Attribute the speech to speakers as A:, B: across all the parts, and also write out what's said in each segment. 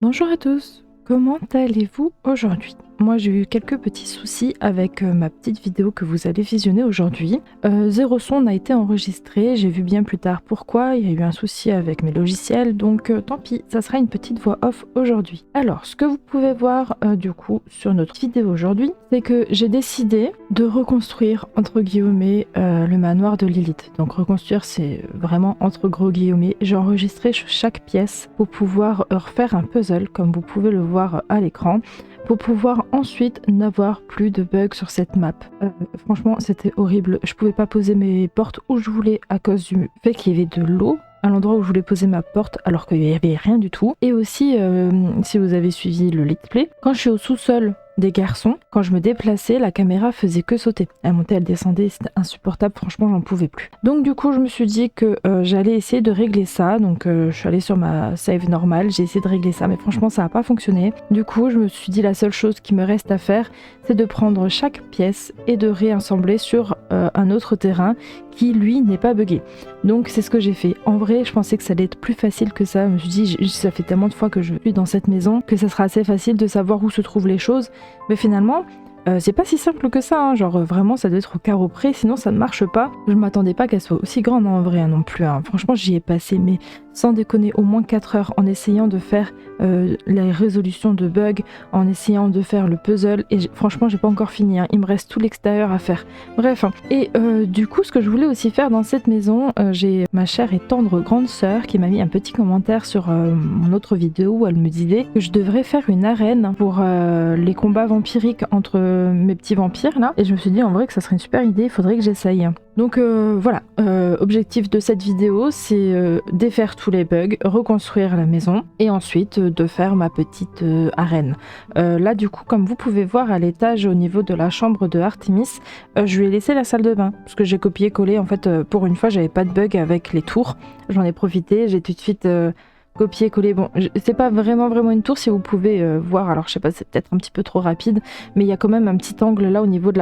A: Bonjour à tous, comment allez-vous aujourd'hui? Moi j'ai eu quelques petits soucis avec ma petite vidéo que vous allez visionner aujourd'hui. Zéro son n'a été enregistré, j'ai vu bien plus tard pourquoi, il y a eu un souci avec mes logiciels, donc tant pis, ça sera une petite voix off aujourd'hui. Alors ce que vous pouvez voir du coup sur notre vidéo aujourd'hui, c'est que j'ai décidé de reconstruire entre guillemets le manoir de Lilith. Donc reconstruire c'est vraiment entre gros guillemets, j'ai enregistré chaque pièce pour pouvoir refaire un puzzle comme vous pouvez le voir à l'écran, pour pouvoir ensuite n'avoir plus de bugs sur cette map. Franchement, c'était horrible. Je pouvais pas poser mes portes où je voulais à cause du fait qu'il y avait de l'eau à l'endroit où je voulais poser ma porte alors qu'il n'y avait rien du tout. Et aussi, si vous avez suivi le let's play, quand je suis au sous-sol des garçons, quand je me déplaçais, la caméra faisait que sauter. Elle montait, elle descendait, c'était insupportable, franchement j'en pouvais plus. Donc du coup je me suis dit que j'allais essayer de régler ça, donc je suis allée sur ma save normale, j'ai essayé de régler ça, mais franchement ça n'a pas fonctionné. Du coup je me suis dit la seule chose qui me reste à faire, c'est de prendre chaque pièce et de réassembler sur un autre terrain qui lui n'est pas buggé. Donc c'est ce que j'ai fait. En vrai je pensais que ça allait être plus facile que ça, je me suis dit ça fait tellement de fois que je suis dans cette maison que ça sera assez facile de savoir où se trouvent les choses. Mais finalement, c'est pas si simple que ça, hein. Genre vraiment ça doit être au carreau près, sinon ça ne marche pas. Je m'attendais pas qu'elle soit aussi grande en vrai non plus, hein. Franchement j'y ai passé, mais sans déconner, au moins 4 heures en essayant de faire la résolution de bugs, en essayant de faire le puzzle, et franchement j'ai pas encore fini, hein. Il me reste tout l'extérieur à faire. Bref, hein. Et du coup ce que je voulais aussi faire dans cette maison, j'ai ma chère et tendre grande sœur qui m'a mis un petit commentaire sur mon autre vidéo où elle me disait que je devrais faire une arène pour les combats vampiriques entre mes petits vampires là, et je me suis dit en vrai que ça serait une super idée, il faudrait que j'essaye. Donc voilà, objectif de cette vidéo c'est défaire tous les bugs, reconstruire la maison et ensuite de faire ma petite arène. Là du coup comme vous pouvez voir à l'étage au niveau de la chambre de Artemis, je lui ai laissé la salle de bain parce que j'ai copié-collé en fait, pour une fois j'avais pas de bug avec les tours, j'en ai profité, j'ai tout de suite copier-coller. Bon, c'est pas vraiment une tour si vous pouvez voir, alors je sais pas, c'est peut-être un petit peu trop rapide, mais il y a quand même un petit angle là au niveau de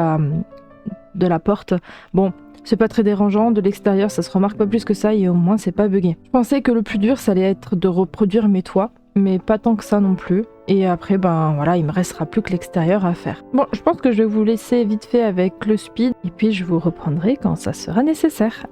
A: la porte. Bon, c'est pas très dérangeant, de l'extérieur ça se remarque pas plus que ça et au moins c'est pas buggé. Je pensais que le plus dur ça allait être de reproduire mes toits, mais pas tant que ça non plus. Et après ben voilà, il me restera plus que l'extérieur à faire. Bon, je pense que je vais vous laisser vite fait avec le speed et puis je vous reprendrai quand ça sera nécessaire.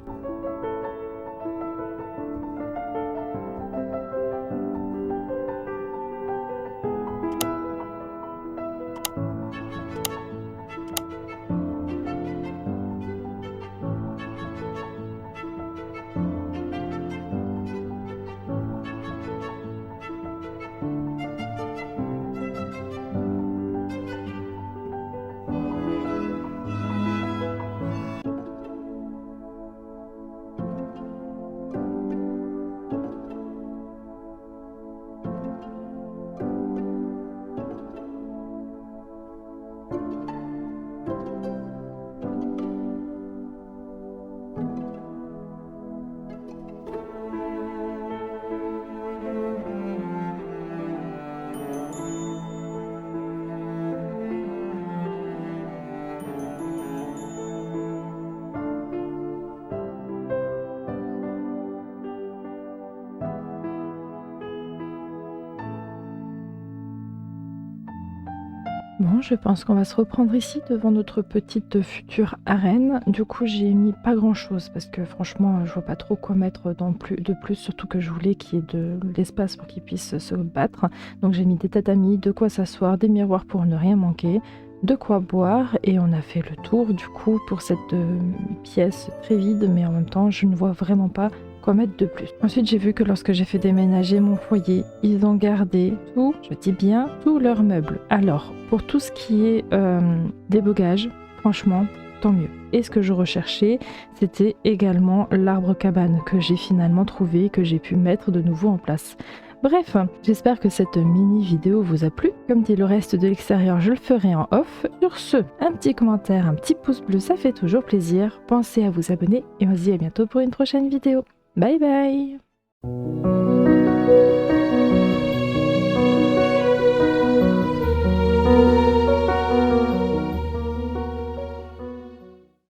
A: Bon, je pense qu'on va se reprendre ici devant notre petite future arène. Du coup, j'ai mis pas grand chose parce que franchement, je vois pas trop quoi mettre de plus, surtout que je voulais qu'il y ait de l'espace pour qu'ils puissent se battre. Donc j'ai mis des tatamis, de quoi s'asseoir, des miroirs pour ne rien manquer, de quoi boire, et on a fait le tour du coup pour cette pièce très vide, mais en même temps, je ne vois vraiment pas quoi mettre de plus. Ensuite, j'ai vu que lorsque j'ai fait déménager mon foyer, ils ont gardé tout, je dis bien, tous leurs meubles. Alors, pour tout ce qui est débogage, franchement, tant mieux. Et ce que je recherchais, c'était également l'arbre cabane que j'ai finalement trouvé, que j'ai pu mettre de nouveau en place. Bref, j'espère que cette mini vidéo vous a plu. Comme dit le reste de l'extérieur, je le ferai en off. Sur ce, un petit commentaire, un petit pouce bleu, ça fait toujours plaisir. Pensez à vous abonner et on se dit à bientôt pour une prochaine vidéo. Bye bye!